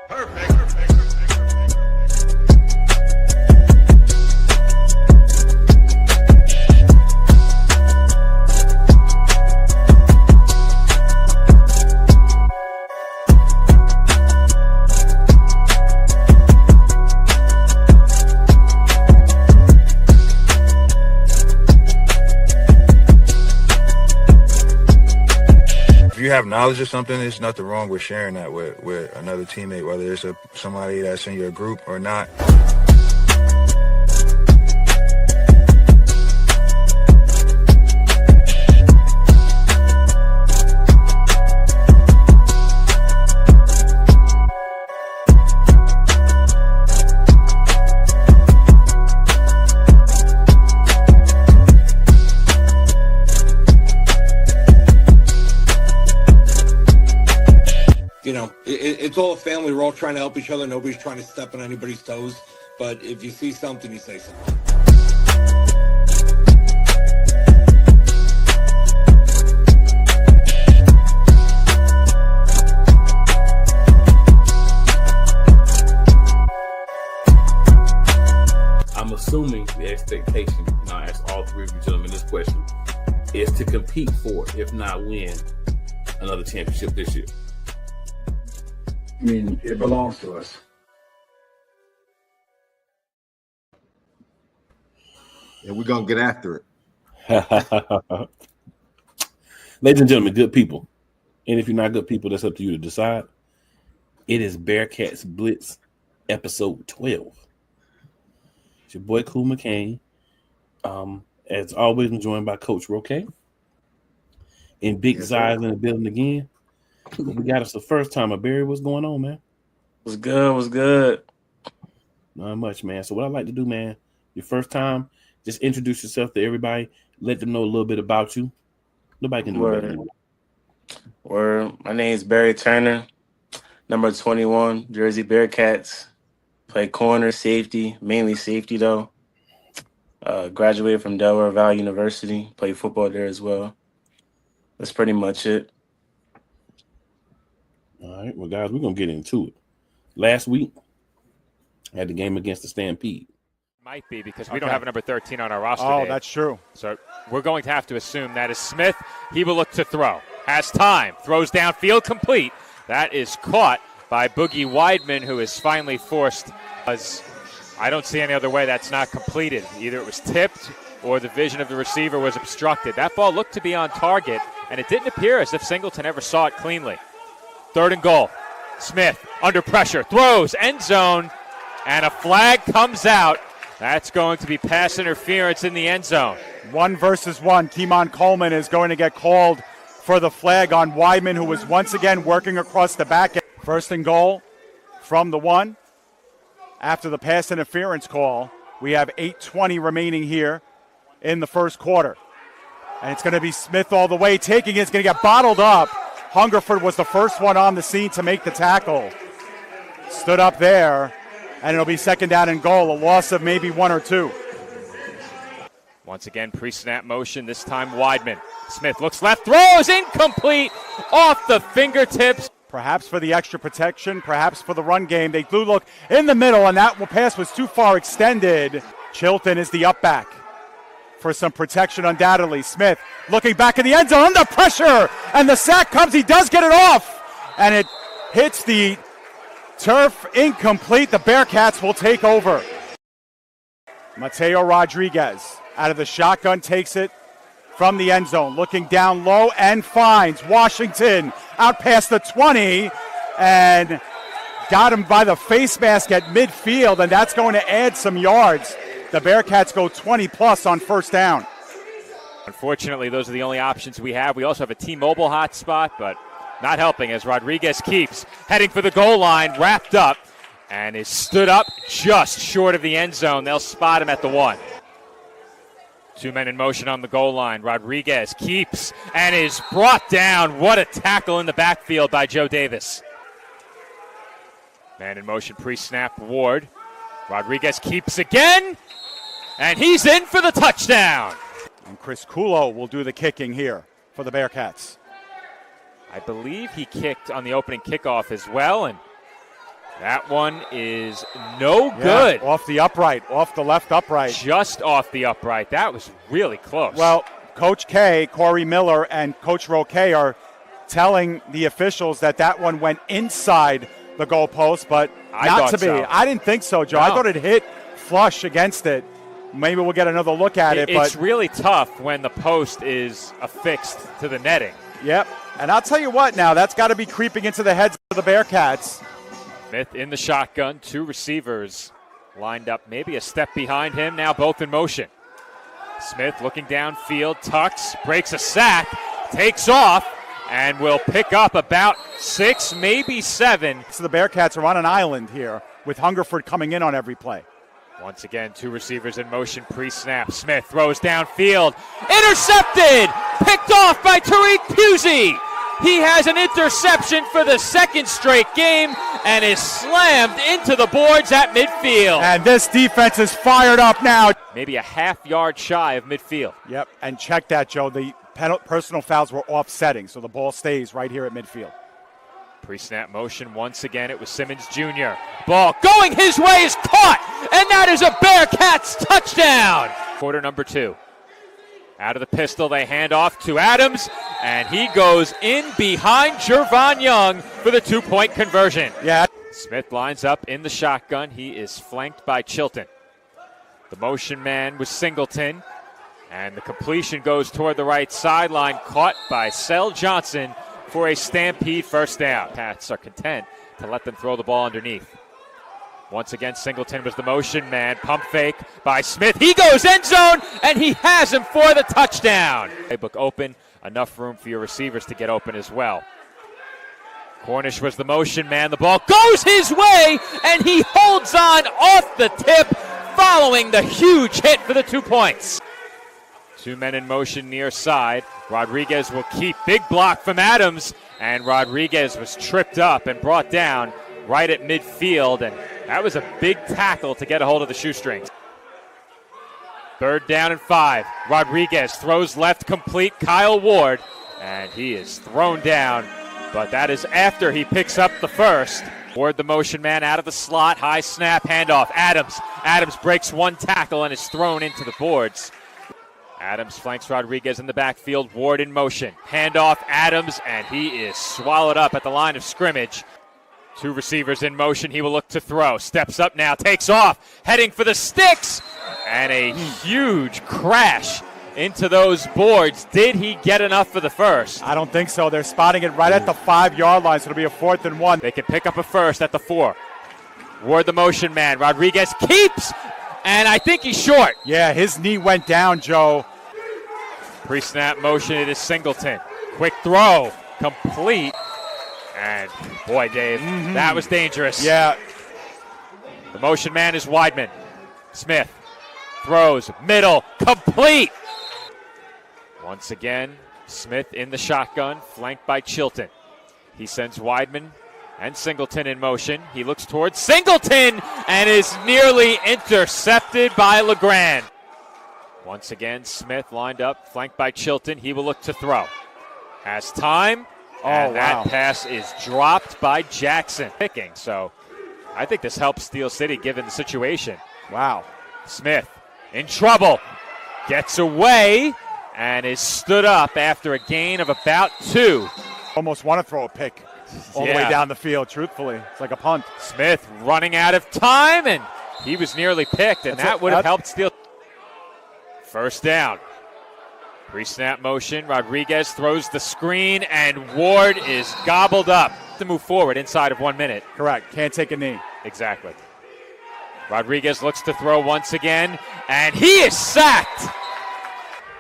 If you have knowledge of something, there's nothing wrong with sharing that with another teammate, whether it's somebody that's in your group or not. You know, it's all a family. We're all trying to help each other. Nobody's trying to step on anybody's toes. But if you see something, you say something. I'm assuming the expectation, and I ask all three of you gentlemen this question, is to compete for, if not win, another championship this year. I mean, it belongs to us. And we're going to get after it. Ladies and gentlemen, good people. And if you're not good people, that's up to you to decide. It is Bearcats Blitz, episode 12. It's your boy, Cool McCain. As always, I'm joined by Coach Roque. And Big Zai's in the building again. We got us the first time. Barry, what's going on, man? What's good? Not much, man. So what I'd like to do, man, your first time, just introduce yourself to everybody. Let them know a little bit about you. Nobody can do it better. Word. My name is Barry Turner, number 21, Jersey Bearcats. Play corner, safety, mainly safety, though. Graduated from Delaware Valley University. Played football there as well. That's pretty much it. All right, well, guys, we're going to get into it. Last week, I had the game against the Stampede. Might be because we don't have a number 13 on our roster. Oh, that's true. So we're going to have to assume that is Smith. He will look to throw. Has time. Throws downfield, complete. That is caught by Boogie Weidman, who is finally forced. I don't see any other way that's not completed. Either it was tipped or the vision of the receiver was obstructed. That ball looked to be on target, and it didn't appear as if Singleton ever saw it cleanly. 3rd and goal. Smith under pressure, throws, end zone, and a flag comes out. That's going to be pass interference in the end zone. 1 versus 1. Keemon Coleman is going to get called for the flag on Weidman, who was once again working across the back end. 1st and goal from the 1. After the pass interference call, we have 8:20 remaining here in the first quarter. And it's going to be Smith all the way. Taking it, it's going to get bottled up. Hungerford was the first one on the scene to make the tackle. Stood up there, and it'll be 2nd down and goal, a loss of maybe 1 or 2. Once again, pre-snap motion, this time Weidman. Smith looks left, throws, incomplete, off the fingertips. Perhaps for the extra protection, perhaps for the run game. They do look in the middle, and that pass was too far extended. Chilton is the up back for some protection undoubtedly. Smith looking back in the end zone under pressure, and the sack comes. He does get it off, and it hits the turf, incomplete. The Bearcats will take over. Mateo Rodriguez out of the shotgun takes it from the end zone, looking down low and finds Washington out past the 20 and got him by the face mask at midfield, and that's going to add some yards. The Bearcats go 20-plus on 1st down. Unfortunately, those are the only options we have. We also have a T-Mobile hotspot, but not helping as Rodriguez keeps heading for the goal line, wrapped up, and is stood up just short of the end zone. They'll spot him at the 1. 2 men in motion on the goal line. Rodriguez keeps and is brought down. What a tackle in the backfield by Joe Davis. Man in motion pre-snap Ward. Rodriguez keeps again, and he's in for the touchdown. And Chris Kulo will do the kicking here for the Bearcats. I believe he kicked on the opening kickoff as well, and That one is no good. Off the upright, off the left upright. Just off the upright. That was really close. Well, Coach K, Corey Miller, and Coach Roque are telling the officials that one went inside the goalpost, but not to be. So. I didn't think so, Joe. No. I thought it hit flush against it. Maybe we'll get another look at it. It's really tough when the post is affixed to the netting. Yep. And I'll tell you what now, that's got to be creeping into the heads of the Bearcats. Smith in the shotgun, 2 receivers lined up, maybe a step behind him, now both in motion. Smith looking downfield, tucks, breaks a sack, takes off, and will pick up about 6, maybe 7. So the Bearcats are on an island here with Hungerford coming in on every play. Once again, 2 receivers in motion pre-snap. Smith throws downfield, intercepted, picked off by Tariq Pusey. He has an interception for the 2nd straight game and is slammed into the boards at midfield. And this defense is fired up now. Maybe a half-yard shy of midfield. Yep, and check that, Joe. The personal fouls were offsetting, so the ball stays right here at midfield. Pre-snap motion once again. It was Simmons Jr. Ball going his way is caught, and that is a Bearcats touchdown. Quarter number 2. Out of the pistol, they hand off to Adams, and he goes in behind Jervon Young for the 2-point conversion. Yeah. Smith lines up in the shotgun. He is flanked by Chilton. The motion man was Singleton, and the completion goes toward the right sideline, caught by Sel Johnson for a Stampede first down. Pats are content to let them throw the ball underneath. Once again, Singleton was the motion man. Pump fake by Smith. He goes end zone, and he has him for the touchdown. Playbook open, enough room for your receivers to get open as well. Cornish was the motion man. The ball goes his way, and he holds on off the tip following the huge hit for the 2 points. 2 men in motion near side. Rodriguez will keep. Big block from Adams, and Rodriguez was tripped up and brought down right at midfield, and that was a big tackle to get a hold of the shoestrings. 3rd down and 5. Rodriguez throws left complete. Kyle Ward, and he is thrown down, but that is after he picks up the first. Ward the motion man out of the slot. High snap, handoff. Adams breaks 1 tackle and is thrown into the boards. Adams flanks Rodriguez in the backfield. Ward in motion. Handoff Adams, and he is swallowed up at the line of scrimmage. 2 receivers in motion. He will look to throw. Steps up now. Takes off. Heading for the sticks. And a huge crash into those boards. Did he get enough for the first? I don't think so. They're spotting it right at the 5-yard line, so it'll be a 4th and 1. They can pick up a first at the 4. Ward the motion man. Rodriguez keeps, and I think he's short. Yeah, his knee went down, Joe. Pre-snap motion. It is Singleton. Quick throw. Complete. And boy, Dave, that was dangerous. Yeah. The motion man is Weidman. Smith throws middle, complete. Once again, Smith in the shotgun, flanked by Chilton. He sends Weidman and Singleton in motion. He looks towards Singleton and is nearly intercepted by LeGrand. Once again, Smith lined up, flanked by Chilton. He will look to throw. Has time. And that pass is dropped by Jackson. Picking, so I think this helps Steel City given the situation. Wow. Smith in trouble. Gets away and is stood up after a gain of about 2. Almost want to throw a pick all the way down the field, truthfully. It's like a punt. Smith running out of time, and he was nearly picked, and that would have helped Steel. First down. Pre-snap motion. Rodriguez throws the screen, and Ward is gobbled up to move forward inside of 1 minute. Correct. Can't take a knee. Exactly. Rodriguez looks to throw once again, and he is sacked.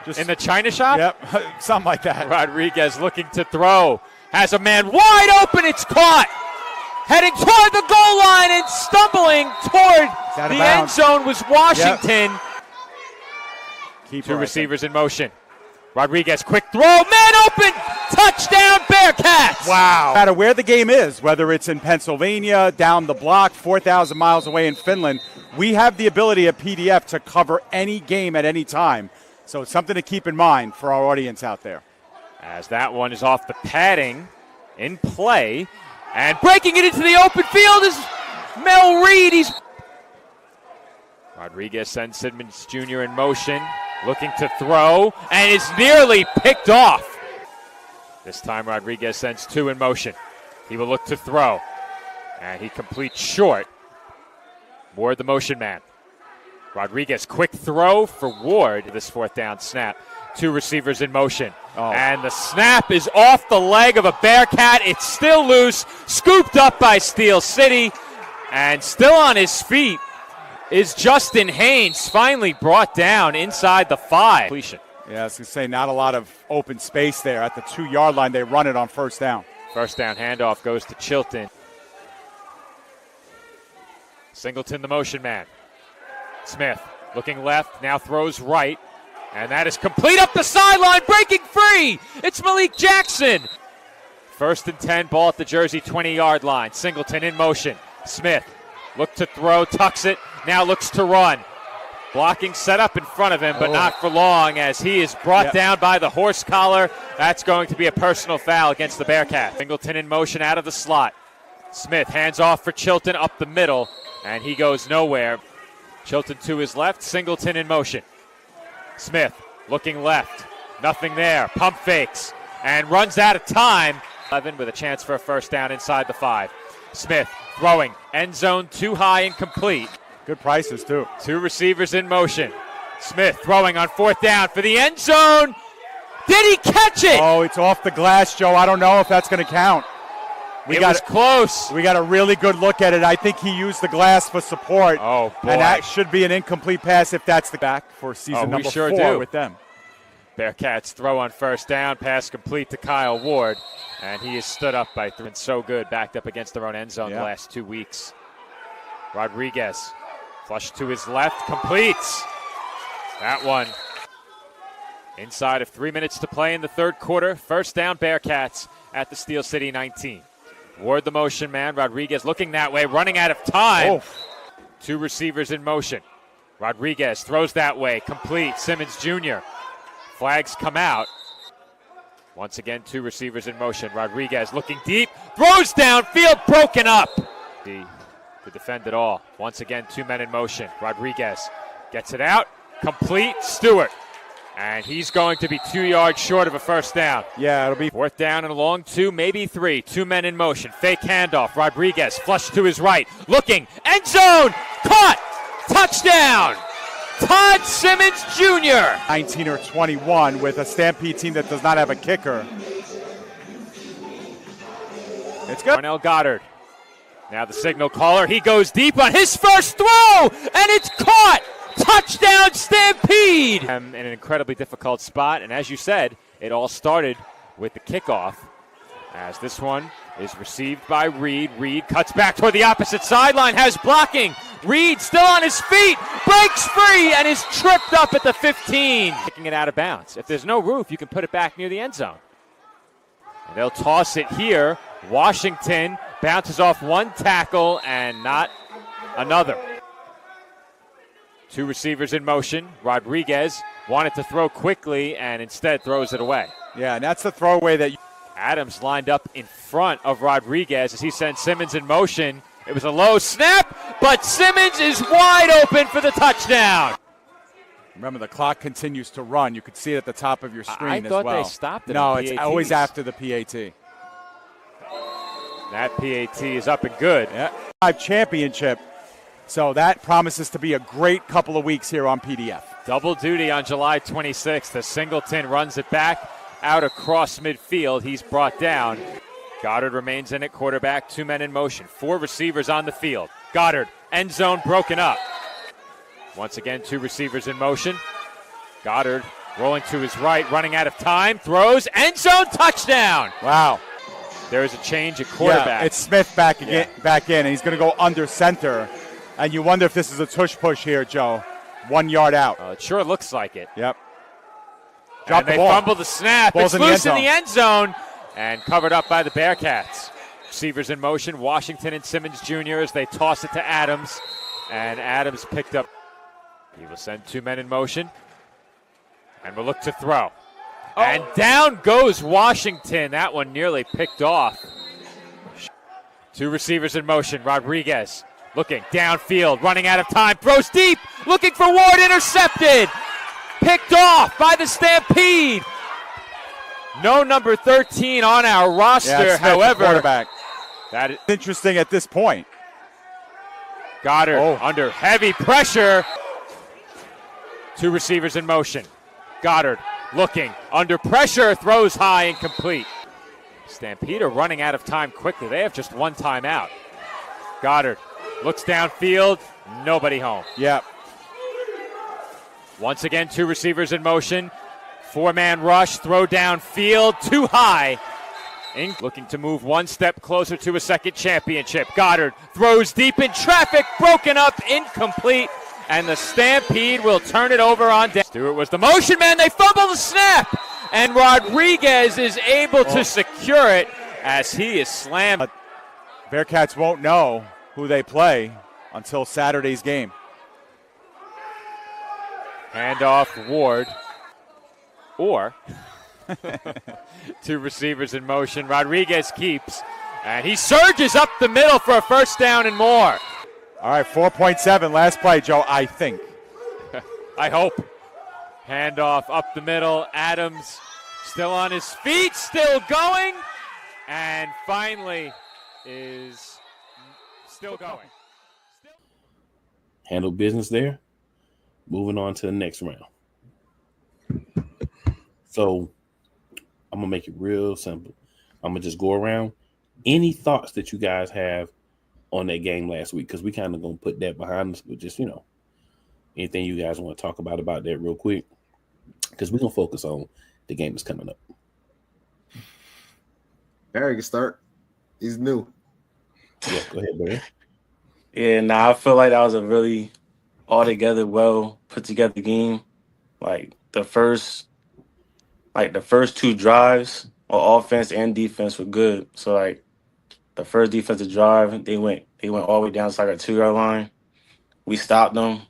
Just in the China shop? Yep, something like that. Rodriguez looking to throw. Has a man wide open. It's caught. Heading toward the goal line and stumbling toward the end zone was Washington. Yep. 2 receivers in motion. Rodriguez, quick throw, man open, touchdown Bearcats! Wow. No matter where the game is, whether it's in Pennsylvania, down the block, 4,000 miles away in Finland, we have the ability at PDF to cover any game at any time. So it's something to keep in mind for our audience out there. As that one is off the padding in play, and breaking it into the open field is Mel Reed, Rodriguez sends Simmons Jr. in motion, looking to throw, and is nearly picked off. This time Rodriguez sends 2 in motion. He will look to throw, and he completes short. Ward, the motion man. Rodriguez, quick throw for Ward. This 4th down snap. 2 receivers in motion. And the snap is off the leg of a Bearcat. It's still loose, scooped up by Steel City, and still on his feet is Justin Haynes, finally brought down inside the 5. Completion. Yeah, I was going to say, not a lot of open space there. At the 2-yard line, they run it on 1st down. 1st down handoff goes to Chilton. Singleton, the motion man. Smith looking left, now throws right. And that is complete up the sideline, breaking free. It's Malik Jackson. 1st and 10, ball at the Jersey 20-yard line. Singleton in motion. Smith look to throw, tucks it, now looks to run. Blocking set up in front of him, but not for long as he is brought down by the horse collar. That's going to be a personal foul against the Bearcats. Singleton in motion out of the slot. Smith hands off for Chilton up the middle, and he goes nowhere. Chilton to his left, Singleton in motion. Smith looking left, nothing there, pump fakes, and runs out of time. 11 with a chance for a 1st down inside the 5. Smith throwing, end zone too high and complete. Good prices, too. 2 receivers in motion. Smith throwing on 4th down for the end zone. Did he catch it? Oh, it's off the glass, Joe. I don't know if that's going to count. It was close. We got a really good look at it. I think he used the glass for support. Oh, boy. And that should be an incomplete pass if that's the back for season number 4 with them. Bearcats throw on 1st down, pass complete to Kyle Ward. And he is stood up by 3. So good, backed up against their own end zone the last 2 weeks. Rodriguez, flush to his left, completes. That one. Inside of 3 minutes to play in the 3rd quarter. 1st down, Bearcats at the Steel City 19. Ward, the motion man. Rodriguez looking that way, running out of time. 2 receivers in motion. Rodriguez throws that way, complete. Simmons Jr. Flags come out. Once again, 2 receivers in motion. Rodriguez looking deep, throws downfield, broken up. To defend it all. Once again, 2 men in motion. Rodriguez gets it out, complete. Stewart. And he's going to be 2 yards short of a 1st down. Yeah, it'll be 4th down and a long 2, maybe 3. 2 men in motion. Fake handoff. Rodriguez flush to his right. Looking. End zone. Caught. Touchdown. Todd Simmons Jr. 19 or 21 with a Stampede team that does not have a kicker. It's good. Darnell Goddard. Now the signal caller. He goes deep on his first throw. And it's caught. Touchdown Stampede! In an incredibly difficult spot, and as you said, it all started with the kickoff. As this one is received by Reed. Reed cuts back toward the opposite sideline, has blocking. Reed still on his feet, breaks free, and is tripped up at the 15. Kicking it out of bounds. If there's no roof, you can put it back near the end zone. And they'll toss it here. Washington bounces off 1 tackle and not another. 2 receivers in motion. Rodriguez wanted to throw quickly and instead throws it away. Yeah, and that's the throwaway that Adams lined up in front of Rodriguez as he sends Simmons in motion. It was a low snap, but Simmons is wide open for the touchdown. Remember, the clock continues to run. You could see it at the top of your screen as well. I thought they stopped it. No, it's always after the PAT. That PAT is up and good. Yeah. Championship. So that promises to be a great couple of weeks here on PDF. Double duty on July 26th. The Singleton runs it back out across midfield. He's brought down. Goddard remains in at quarterback. 2 men in motion. 4 receivers on the field. Goddard, end zone broken up. Once again, 2 receivers in motion. Goddard rolling to his right, running out of time. Throws, end zone, touchdown. Wow. There's a change at quarterback. Yeah, it's Smith back in, and he's going to go under center. And you wonder if this is a tush push here, Joe. 1 yard out. It sure looks like it. Yep. And they fumble the snap. It's loose in the end zone and covered up by the Bearcats. Receivers in motion. Washington and Simmons Jr. as they toss it to Adams. And Adams picked up. He will send 2 men in motion. And will look to throw. And down goes Washington. That one nearly picked off. 2 receivers in motion. Rodriguez looking downfield, running out of time, throws deep, looking for Ward, intercepted, picked off by the Stampede. No number 13 on our roster, Yeah, however. Quarterback. That is Interesting at this point. Goddard under heavy pressure. 2 receivers in motion. Goddard looking under pressure, throws high, incomplete. Stampede are running out of time quickly. They have just 1 timeout. Goddard looks downfield, nobody home. Yep. Once again, 2 receivers in motion. 4-man rush, throw downfield, too high. Looking to move 1 step closer to a second championship. Goddard throws deep in traffic, broken up, incomplete, and the Stampede will turn it over on down. Stewart was the motion man. They fumble the snap, and Rodriguez is able to secure it as he is slammed. Bearcats won't know who they play until Saturday's game. Handoff Ward, or 2 receivers in motion. Rodriguez keeps, and he surges up the middle for a first down and more. All right, 4.7 last play, Joe, I think. I hope. Handoff up the middle. Adams still on his feet, still going, and finally is still going. Handle business there. Moving on to the next round. So I'm going to make it real simple. I'm going to just go around. Any thoughts that you guys have on that game last week? Because we kind of going to put that behind us, but just, anything you guys want to talk about that real quick? Because we're going to focus on the game that's coming up. Barry can start. He's new. Yeah, go ahead, Barry. Yeah, I feel like that was a really altogether well put together game. Like the first 2 drives on offense and defense were good. So like the first defensive drive, they went all the way down to like a 2-yard line. We stopped them.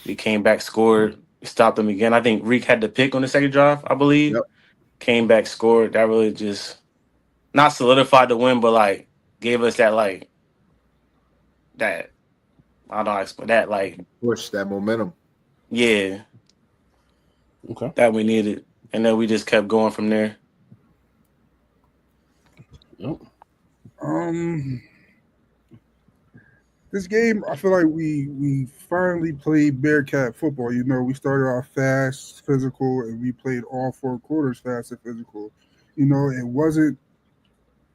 We came back, scored. We stopped them again. I think Reek had the pick on the second drive, I believe. Yep. Came back, scored. That really just not solidified the win, but like gave us that that I don't know how to explain that, Push that momentum. Yeah. Okay. That we needed. And then we just kept going from there. Yep. This game, I feel like we finally played Bearcat football. We started off fast, physical, and we played all 4 quarters fast and physical. It wasn't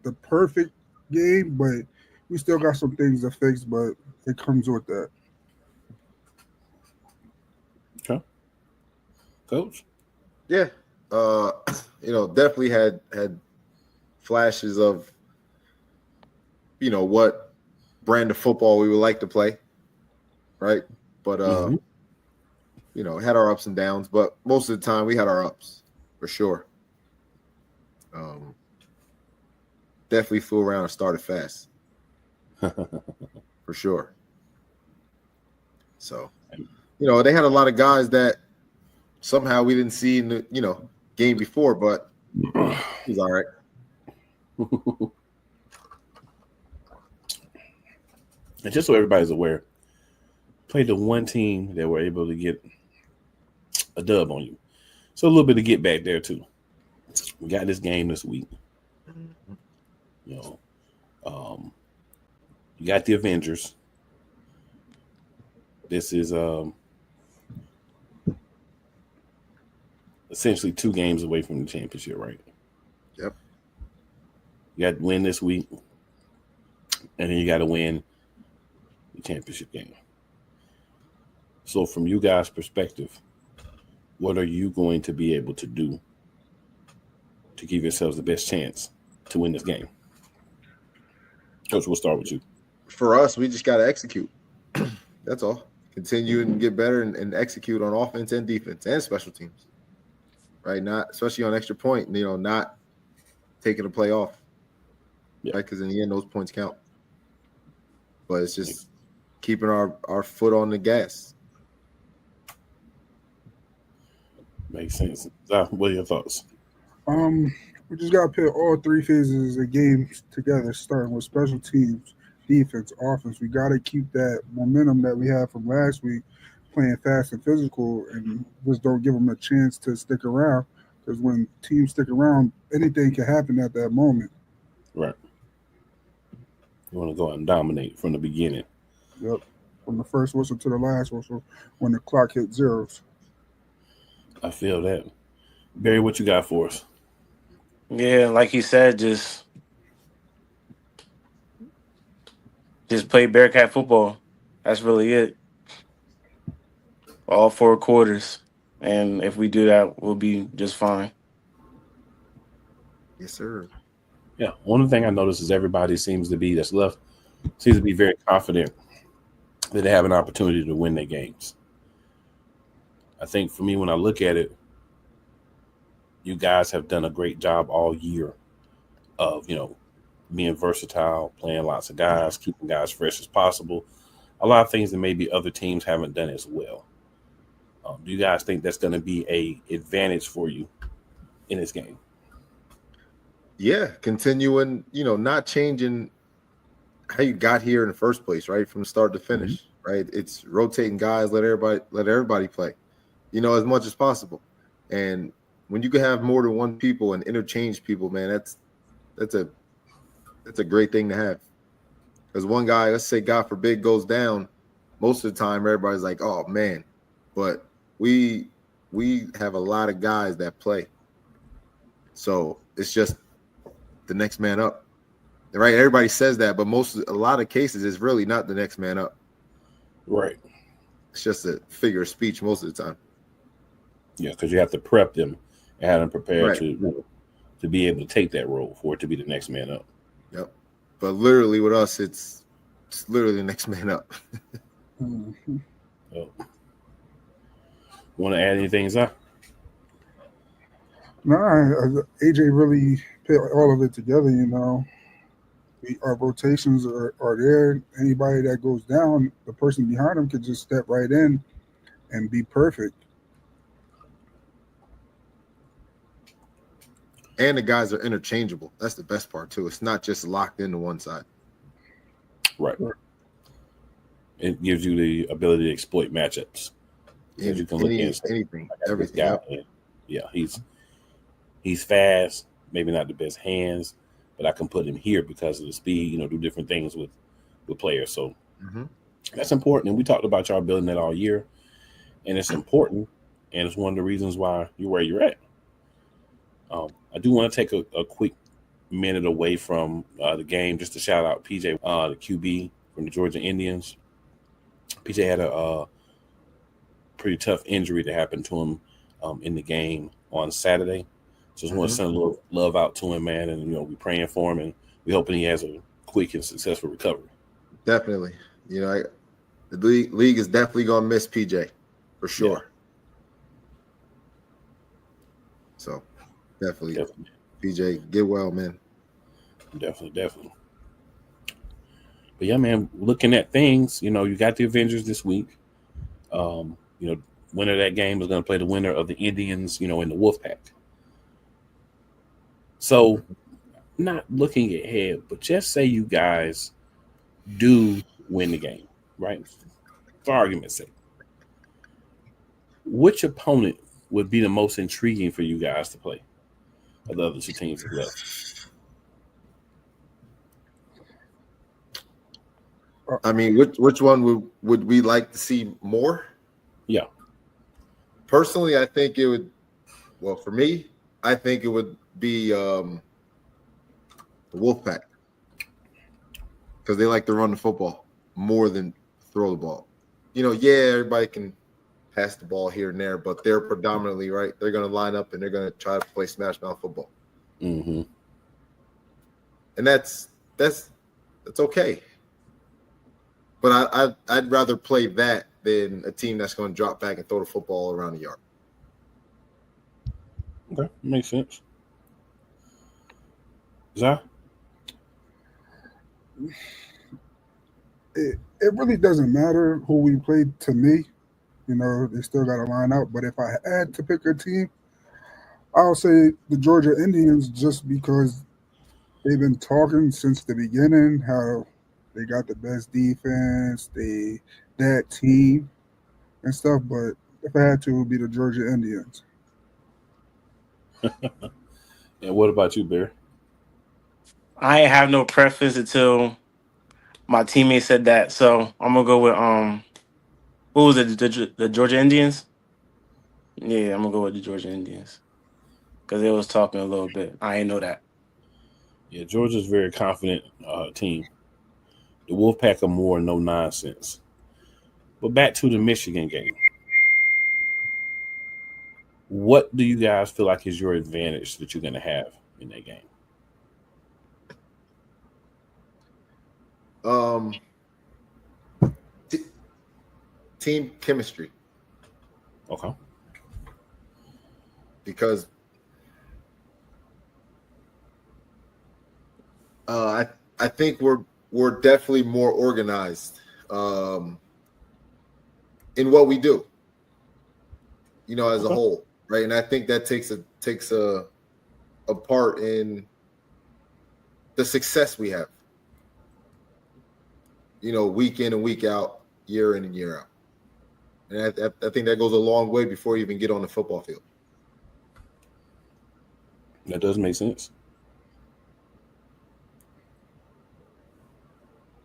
the perfect game, but we still got some things to fix, but it comes with that. Okay. Coach? Yeah. Definitely had flashes of, what brand of football we would like to play, right? But, had our ups and downs, but most of the time we had our ups, for sure. Definitely flew around and started fast. For sure. So, they had a lot of guys that somehow we didn't see in the, game before, but he's all right. And just so everybody's aware, played the one team that were able to get a dub on you. So a little bit of get back there too. We got this game this week. You got the Avengerz. This is essentially 2 games away from the championship, right? Yep. You got to win this week, and then you got to win the championship game. So from you guys' perspective, what are you going to be able to do to give yourselves the best chance to win this game? Coach, we'll start with you. For us, we just got to execute. That's all. Continue and get better and execute on offense and defense and special teams. Right? Not especially on extra point, not taking a play off. Yeah. Right? Because in the end, those points count. But it's just keeping our foot on the gas. Makes sense. What are your thoughts? We just got to put all 3 phases of games together, starting with special teams, defense, offense. We got to keep that momentum that we had from last week, playing fast and physical, and just don't give them a chance to stick around. Because when teams stick around, anything can happen at that moment. Right. You want to go out and dominate from the beginning. Yep. From the first whistle to the last whistle when the clock hit zeros. I feel that. Barry, what you got for us? Yeah, like he said, just play Bearcat football. That's really it. All 4 quarters. And if we do that, we'll be just fine. Yes, sir. Yeah. One thing I noticed is everybody seems to be very confident that they have an opportunity to win their games. I think for me, when I look at it, you guys have done a great job all year of, being versatile, playing lots of guys, keeping guys fresh as possible. A lot of things that maybe other teams haven't done as well. Do you guys think that's going to be a advantage for you in this game? Yeah, continuing, not changing how you got here in the first place, right? From start to finish, right? It's rotating guys, let everybody play, as much as possible. And when you can have more than one people and interchange people, man, that's a great thing to have. Because one guy, let's say God forbid, goes down, most of the time everybody's like, oh man. But we have a lot of guys that play. So it's just the next man up. Right? Everybody says that, but a lot of cases it's really not the next man up. Right. It's just a figure of speech most of the time. Yeah, because you have to prep them and have them prepared Right. to be able to take that role for it to be the next man up. Yep. But literally with us, it's literally the next man up. Mm-hmm. So, want to add anything, Zah? Nah, AJ really put all of it together, Our rotations are there. Anybody that goes down, the person behind them could just step right in and be perfect. And the guys are interchangeable. That's the best part, too. It's not just locked into one side. Right. It gives you the ability to exploit matchups. Yeah, you can look at anything, everything. Guy, yeah, he's fast, maybe not the best hands, but I can put him here because of the speed, do different things with players. So that's important. And we talked about y'all building that all year. And it's important. And it's one of the reasons why you're where you're at. I do want to take a quick minute away from the game just to shout out PJ, the QB from the Georgia Indians. PJ had a pretty tough injury that happened to him in the game on Saturday. So just want to send a little love out to him, man, and we're praying for him, and we're hoping he has a quick and successful recovery. Definitely, the league is definitely gonna miss PJ for sure. Yeah. So definitely, PJ, get well, man. Definitely. But yeah, man, looking at things, you got the Avengers this week. Winner of that game is going to play the winner of the Indians, in the Wolfpack. So, not looking ahead, but just say you guys do win the game, right? For argument's sake. Which opponent would be the most intriguing for you guys to play of the other two teams that left? I mean, which one would we like to see more? Yeah. Personally, I think it would. Well, for me, I think it would be the Wolfpack because they like to run the football more than throw the ball. Everybody can pass the ball here and there, but they're predominantly right. They're going to line up and they're going to try to play smash mouth football. Mm-hmm. And that's okay. But I'd rather play that than a team that's going to drop back and throw the football around the yard. Okay, makes sense. Zah? It really doesn't matter who we played to me. They still got to line up. But if I had to pick a team, I'll say the Georgia Indians just because they've been talking since the beginning how They got the best defense. That team and stuff. But if I had to, it would be the Georgia Indians. And what about you, Bear? I ain't have no preference until my teammate said that. So I'm gonna go with what was it? The Georgia Indians? Yeah, I'm gonna go with the Georgia Indians because they was talking a little bit. I ain't know that. Yeah, Georgia's a very confident team. The Wolfpack are more no nonsense. But back to the Michigan game. What do you guys feel like is your advantage that you're going to have in that game? Team chemistry. Okay. Because I think we're definitely more organized in what we do, as a whole, right? And I think that takes a part in the success we have, week in and week out, year in and year out. And I think that goes a long way before you even get on the football field. That does make sense.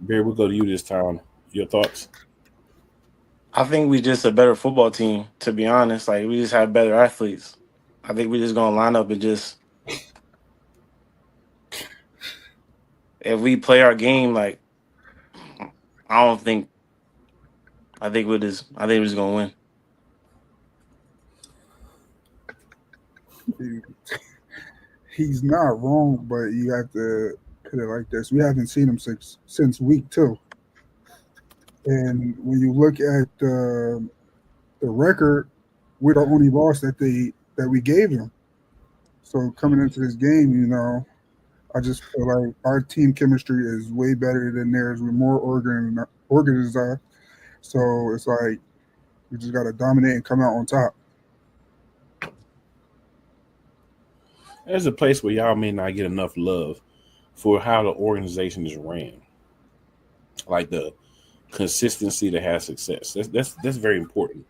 Barry, we'll go to you this time. Your thoughts? I think we just a better football team, to be honest. Like, we just have better athletes. I think we're just gonna line up and just if we play our game, like I think we're just gonna win. He's not wrong, but you have to put it like this. We haven't seen him since week 2. And when you look at the record, we're the only loss that we gave him. So coming into this game, I just feel like our team chemistry is way better than theirs. We're more organized. So it's like we just got to dominate and come out on top. There's a place where y'all may not get enough love for how the organization is ran. Like the consistency to have success. That's very important.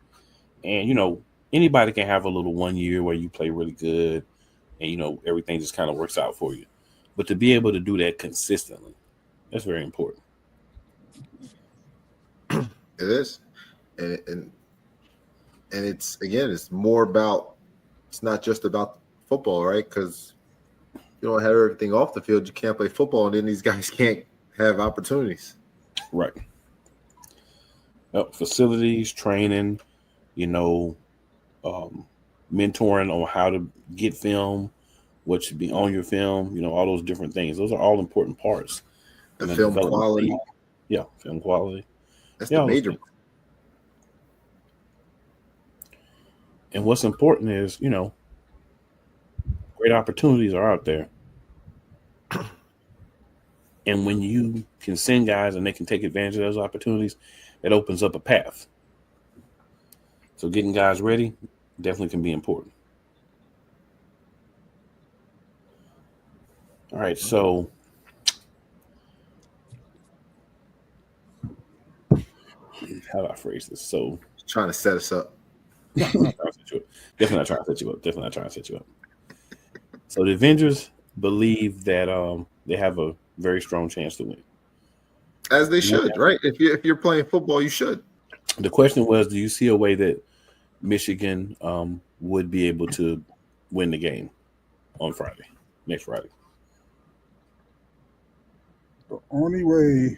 And anybody can have a little 1 year where you play really good and everything just kind of works out for you. But to be able to do that consistently, that's very important. It is. And it's more about, it's not just about football, right? Because you don't have everything off the field, you can't play football, and then these guys can't have opportunities. Right. Facilities, training, mentoring on how to get film, what should be on your film, all those different things. Those are all important parts. The film quality. Yeah, film quality. That's the major. And what's important is, great opportunities are out there. And when you can send guys and they can take advantage of those opportunities, it opens up a path. So getting guys ready definitely can be important. All right, so how do I phrase this? So trying to set us up. Definitely not trying to set you up. So the Avengers believe that they have a very strong chance to win. As they should, right? If you're playing football, you should. The question was, do you see a way that Michigan would be able to win the game on next Friday? The only way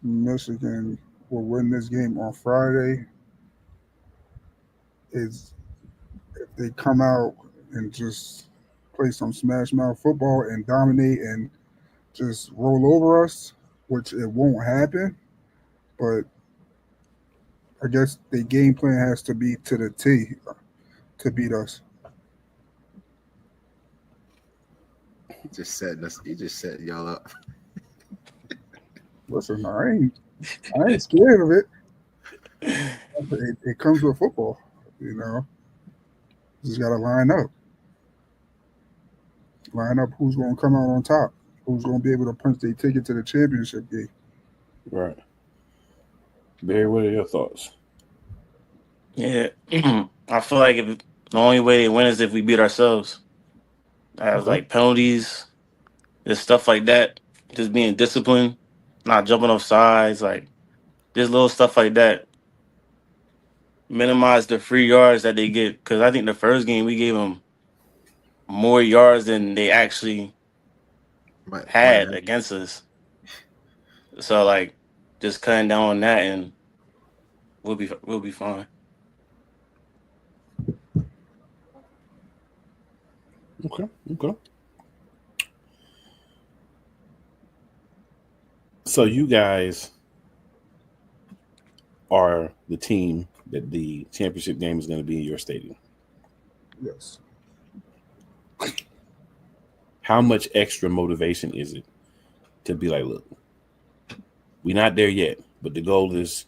Michigan will win this game on Friday is if they come out and just play some smash mouth football and dominate and just roll over us, which it won't happen. But I guess the game plan has to be to the T to beat us. He just set y'all up. Listen, I ain't scared of it. It comes with football, Just got to line up who's going to come out on top. who's going to be able to punch their ticket to the championship game. Right. Barry, what are your thoughts? Yeah, I feel like if the only way they win is if we beat ourselves. I have Okay. like penalties, just stuff like that. Just being disciplined, not jumping off sides, like just little stuff like that. Minimize the free yards that they get, because I think the first game we gave them more yards than they actually Might had have. against us. So like, just cutting down on that, and we'll be fine. Okay. So you guys are the team that the championship game is going to be in your stadium. Yes. How much extra motivation is it to be like, look, we're not there yet, but the goal is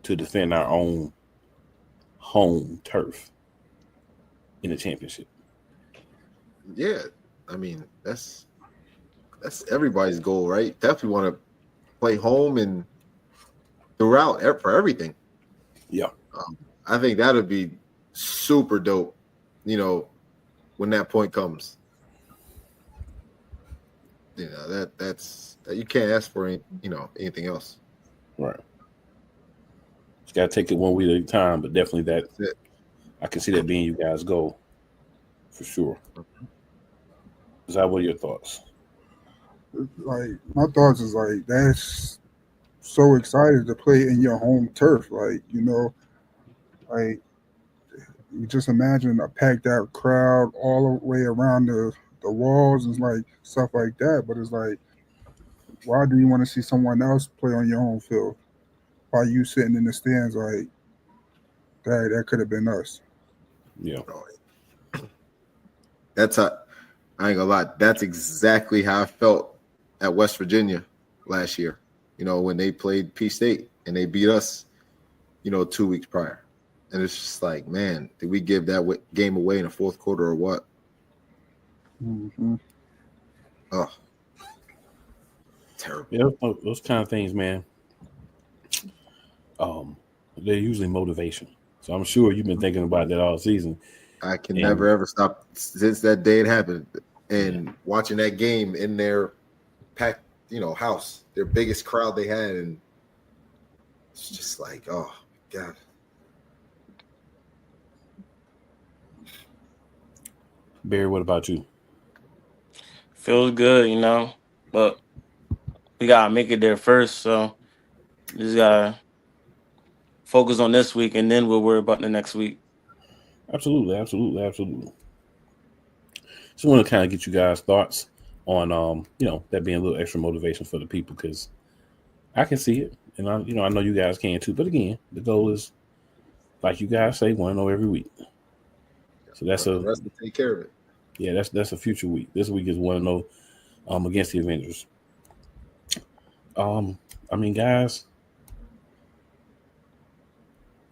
to defend our own home turf in the championship? Yeah, I mean that's everybody's goal, right? Definitely want to play home and throughout for everything. Yeah, I think that would be super dope. You know, when that point comes, you know that's you can't ask for anything else. right. Just got to take it one week at a time, but definitely That's it. I can see that being you guys' goal for sure. Zai, what are your thoughts? Like, my thoughts is like, that's so excited to play in your home turf. Like, like, you just imagine a packed out crowd all the way around the walls and like stuff like that. But it's like, why do you want to see someone else play on your home field while you sitting in the stands? Like, that could have been us. Yeah. That's I ain't gonna lie. That's exactly how I felt at West Virginia last year. When they played P State and they beat us, 2 weeks prior. And it's just like, man, did we give that game away in the fourth quarter or what? Mm-hmm. Oh, terrible. Yeah, those kind of things, man. They're usually motivation. So I'm sure you've been thinking about that all season. I can never ever stop since that day it happened. And watching that game in their packed, house, their biggest crowd they had, and it's just like, oh God. Barry, what about you? Feels good, but we gotta make it there first. So just gotta focus on this week, and then we'll worry about the next week. Absolutely. Just want to kind of get you guys' thoughts on, that being a little extra motivation for the people, because I can see it, and I know you guys can too. But again, the goal is, like you guys say, 1-0 every week. So that's the rest will take care of it. Yeah, that's a future week. This week is 1-0 against the Avengers. I mean, guys,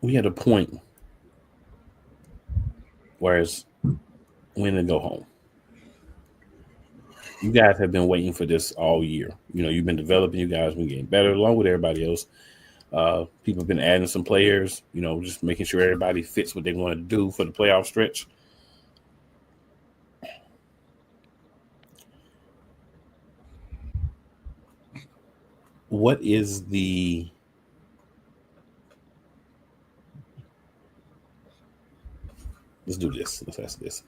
we had a point where it's win and go home. You guys have been waiting for this all year. You've been developing. You guys have been getting better along with everybody else. People have been adding some players, just making sure everybody fits what they want to do for the playoff stretch. What is the let's do this. Let's ask this.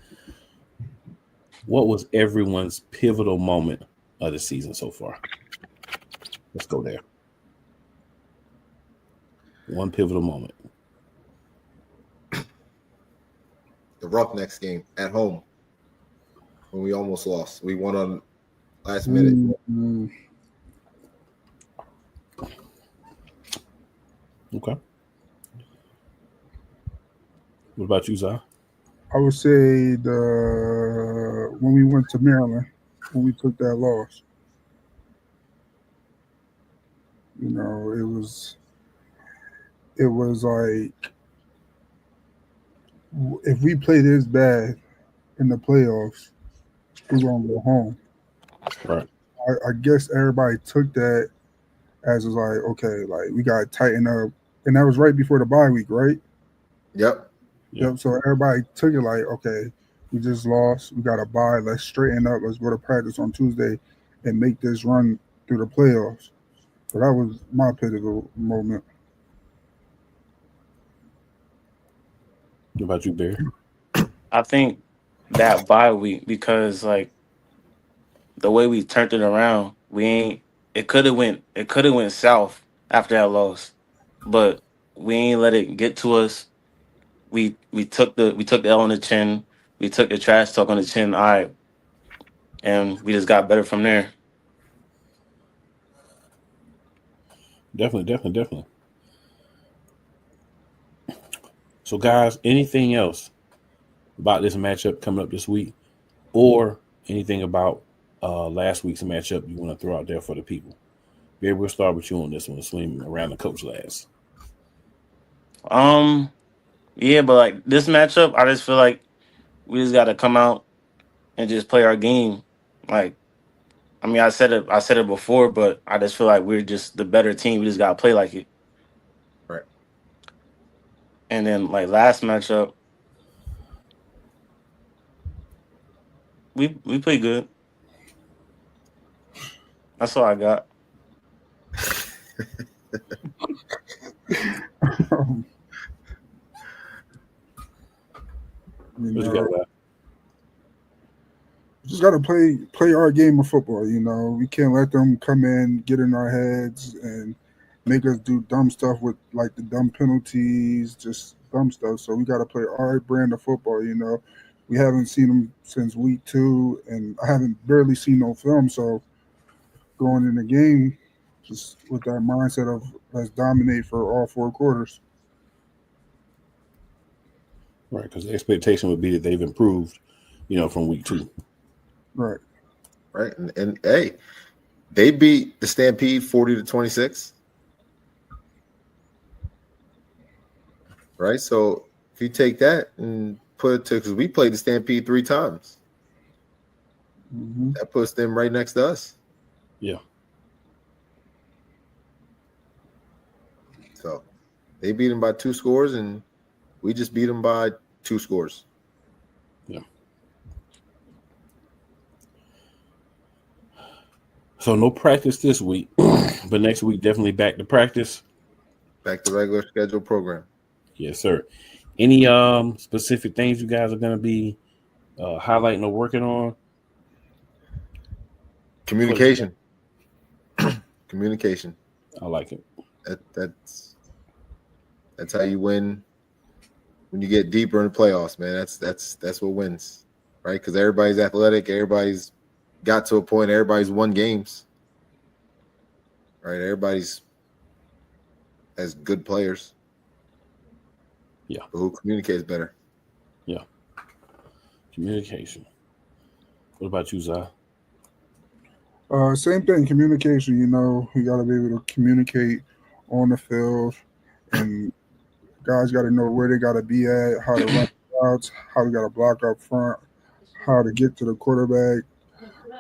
What was everyone's pivotal moment of the season so far? Let's go there. One pivotal moment. The Roughnecks game at home when we almost lost. We won on last minute. Mm-hmm. Okay. What about you, Zai? I would say when we went to Maryland, when we took that loss. It was like, if we play this bad in the playoffs, we're gonna go home. Right. I guess everybody took that as is like, okay, like we got to tighten up, and that was right before the bye week, right? Yep. Yep. So everybody took it like, okay, we just lost, we got to bye, let's straighten up, let's go to practice on Tuesday, and make this run through the playoffs. So that was my pivotal moment. What about you, Barry? I think that bye week, because like the way we turned it around, we ain't. It could have went south after that loss, but we ain't let it get to us. We took the L on the chin. We took the trash talk on the chin. All right, and we just got better from there. Definitely. So, guys, anything else about this matchup coming up this week, or anything about last week's matchup you want to throw out there for the people? Barry, we'll start with you on this one. Swing around the coach last. Yeah, but like this matchup, I just feel like we just got to come out and just play our game. Like, I mean, I said it before, but I just feel like we're just the better team. We just got to play like it. Right. And then like last matchup, we played good. That's all I got. Just got to play our game of football. You know, we can't let them come in, get in our heads, and make us do dumb stuff with like the dumb penalties, just dumb stuff. So we got to play our brand of football. You know, we haven't seen them since week 2, and I haven't barely seen no film. So going in the game, just with that mindset of let's dominate for all 4 quarters. Right, because the expectation would be that they've improved, from week 2. Right. Right. And hey, they beat the Stampede 40-26. Right. So if you take that and put it to, because we played the Stampede 3 times, that puts them right next to us. Yeah. So they beat them by 2 scores, and we just beat them by 2 scores. Yeah. So no practice this week, but next week definitely back to practice. Back to regular scheduled program. Yes, sir. Any specific things you guys are going to be highlighting or working on? Communication. Communication. I like it. That's how you win when you get deeper in the playoffs, man. That's what wins, right? Because everybody's athletic, everybody's got to a point, everybody's won games, right? Everybody's has good players. Yeah. But who communicates better? Yeah. Communication. What about you, Zai? Same thing, communication. You know, you got to be able to communicate on the field, and guys got to know where they got to be at, how to run routes, how we got to block up front, how to get to the quarterback.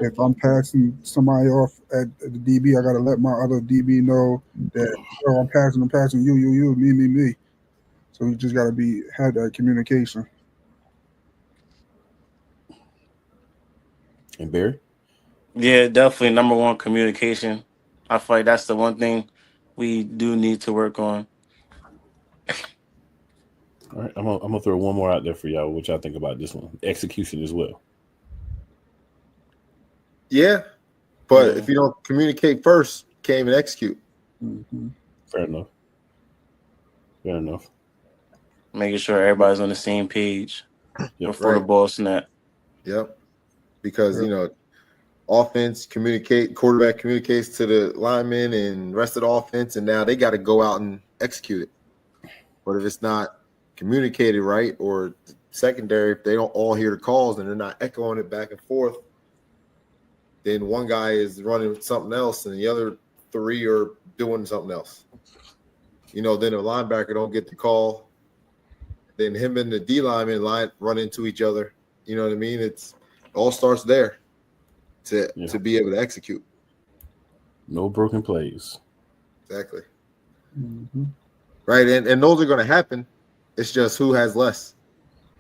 If I'm passing somebody off at the DB, I got to let my other DB know that, I'm passing you, me. So we just got to have that communication. And Barry? Yeah, definitely number one, communication. I feel like that's the one thing we do need to work on. All right, I'm gonna throw one more out there for y'all. What y'all think about this one? Execution as well. Yeah, but if you don't communicate first, you can't even execute. Mm-hmm. Fair enough. Making sure everybody's on the same page before the ball snap. Yep. Because, offense quarterback communicates to the linemen and rest of the offense, and now they got to go out and execute it. But if it's not communicated right, or secondary, if they don't all hear the calls and they're not echoing it back and forth, then one guy is running something else and the other 3 are doing something else. Then the linebacker don't get the call. Then him and the D lineman run into each other. You know what I mean? It all starts there to be able to execute. No broken plays. Exactly. Mm-hmm. Right, and those are going to happen. It's just who has less.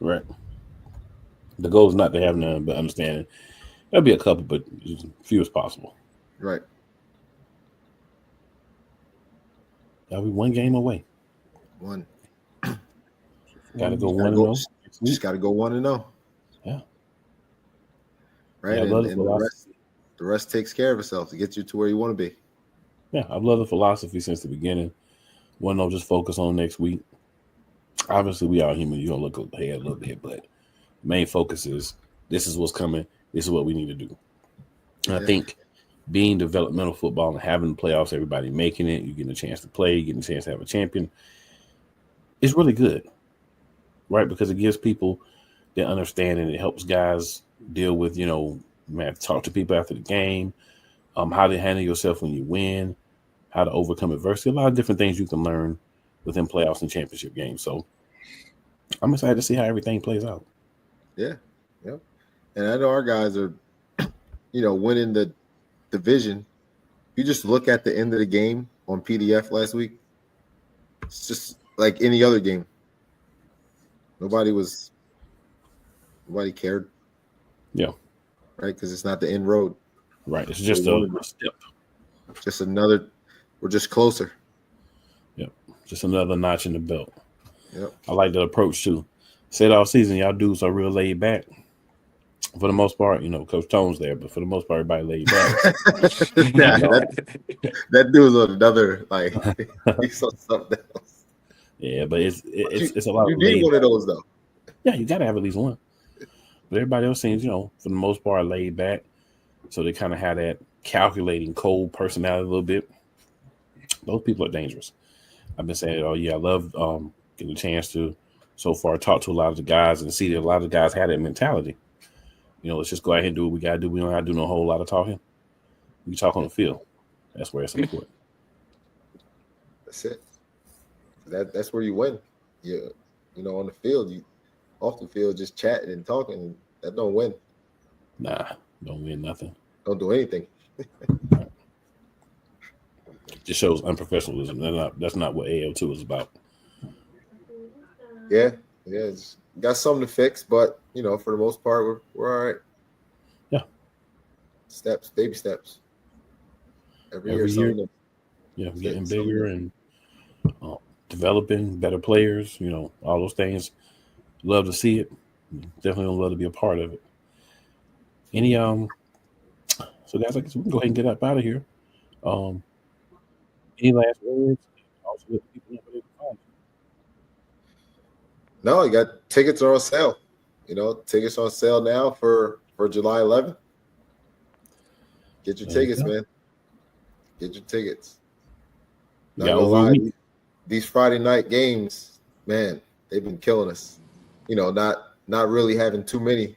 Right. The goal is not to have none, but understanding there'll be a couple, but as few as possible. Right. That'll be one game away. One. Got to go Just gotta 1-0. Just got to go 1-0. Yeah. Right, Yeah, I love the and the rest takes care of itself to get you to where you want to be. Yeah, I've loved the philosophy since the beginning. 1-0, just focus on next week. Obviously, we are human. You're going to look ahead a little bit, but the main focus is this is what's coming. This is what we need to do. And I think being developmental football and having the playoffs, everybody making it, you getting a chance to play, you getting a chance to have a champion, it's really good, right? Because it gives people the understanding. It helps guys deal with, you know, man, talk to people after the game, how to handle yourself when you win, how to overcome adversity, a lot of different things you can learn within playoffs and championship games. So I'm excited to see how everything plays out. Yeah. Yep. And I know our guys are, you know, winning the division. You just look at the end of the game on PDF last week. It's just like any other game. Nobody cared. Yeah. Right? Because it's not the end road. Right. It's just a step. Just another, we're just closer. Yep. Just another notch in the belt. Yep. I like that approach too. Said all season, y'all dudes are real laid back. For the most part, you know, Coach Tone's there, but for the most part, everybody laid back. that dude's on another, like, he's on something else. Yeah, but it's a lot. You need one of those though. Yeah, you got to have at least one. But everybody else seems, you know, for the most part, laid back. So they kind of have that calculating, cold personality a little bit. Those people are dangerous. I've been saying it all year. I love getting a chance to, so far, talk to a lot of the guys and see that a lot of the guys had that mentality. You know, let's just go ahead and do what we got to do. We don't have to do no whole lot of talking. We talk on the field. That's where it's important. That's it. That's where you win. You know, on the field, you off the field just chatting and talking. That don't win. Nah, don't win nothing. Don't do anything. Just shows unprofessionalism. That's not what AL2 is about. Yeah, it's got something to fix, but you know, for the most part, we're all right. Yeah. Baby steps. Every year. Yeah, getting bigger and developing better players. You know, all those things. Love to see it. Definitely would love to be a part of it. Any so guys, I guess we can go ahead and get up out of here. Any last words? Also, let people know where they can find you. No, you got tickets are on sale. You know, tickets on sale now for July 11th. Get your tickets, man. Get your tickets. Not gonna lie, these Friday night games, man, they've been killing us. You know, not really having too many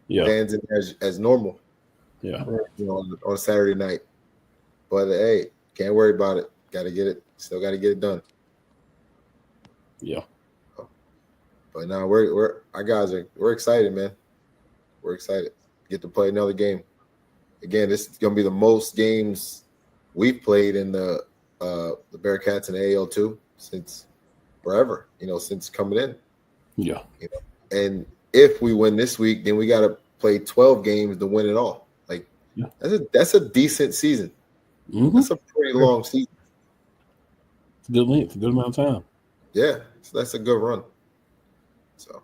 fans in there as normal. Yeah. You know, on Saturday night. But hey, can't worry about it. Got to get it. Still got to get it done. Yeah. But now our guys we're excited, man. We're excited. Get to play another game. Again, this is gonna be the most games we've played in the Bearcats and AL2 since forever. You know, since coming in. Yeah. You know, and if we win this week, then we got to play 12 games to win it all. Like that's a decent season. Mm-hmm. That's a pretty long season. It's a good length, a good amount of time. Yeah, so that's a good run. So,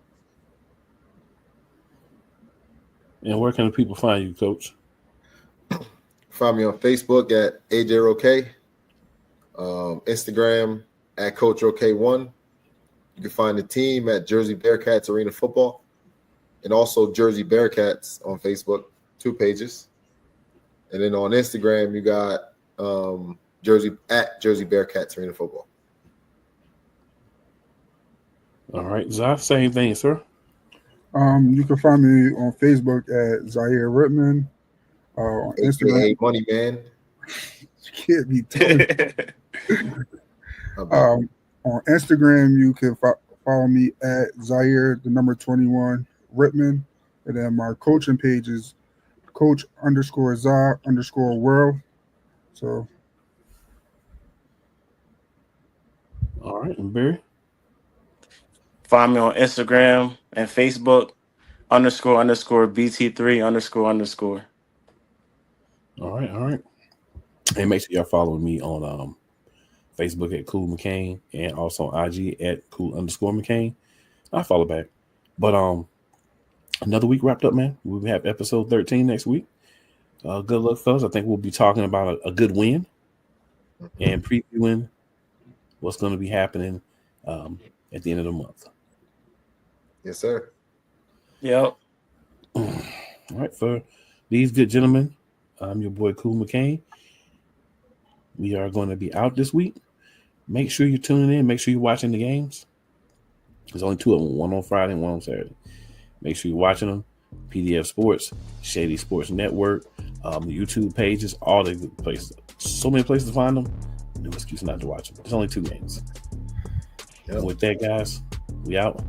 and where can the people find you, Coach? Find me on Facebook at AJ Roque, Instagram at Coach Roque1. You can find the team at Jersey Bearcats Arena Football, and also Jersey Bearcats on Facebook, 2 pages. And then on Instagram, you got Jersey Bearcats Arena Football. All right, Zaf, same thing, sir. You can find me on Facebook at Zaire Rittman. On Instagram, Money Man. You can't be told. On Instagram, you can follow me at Zaire, the number 21 Rittman, and then my coaching page is Coach_Za_World. So All right, and Barry. Find me on Instagram and Facebook __BT3 __. All right. And make sure y'all follow me on Facebook at Cool McCain and also on IG at Cool_McCain. I follow back. But another week wrapped up, man. We'll have episode 13 next week. Good luck, fellas. I think we'll be talking about a good win and previewing what's going to be happening at the end of the month. Yes, sir. Yep. All right, for these good gentlemen, I'm your boy Cool McCain. We are going to be out this week. Make sure you're tuning in. Make sure you're watching the games. There's only 2 of them, one on Friday and one on Saturday. Make sure you're watching them. PDF Sports, Shady Sports Network, the YouTube pages, all the places. So many places to find them. No excuse not to watch them. There's only 2 games. Yep. With that, guys, we out.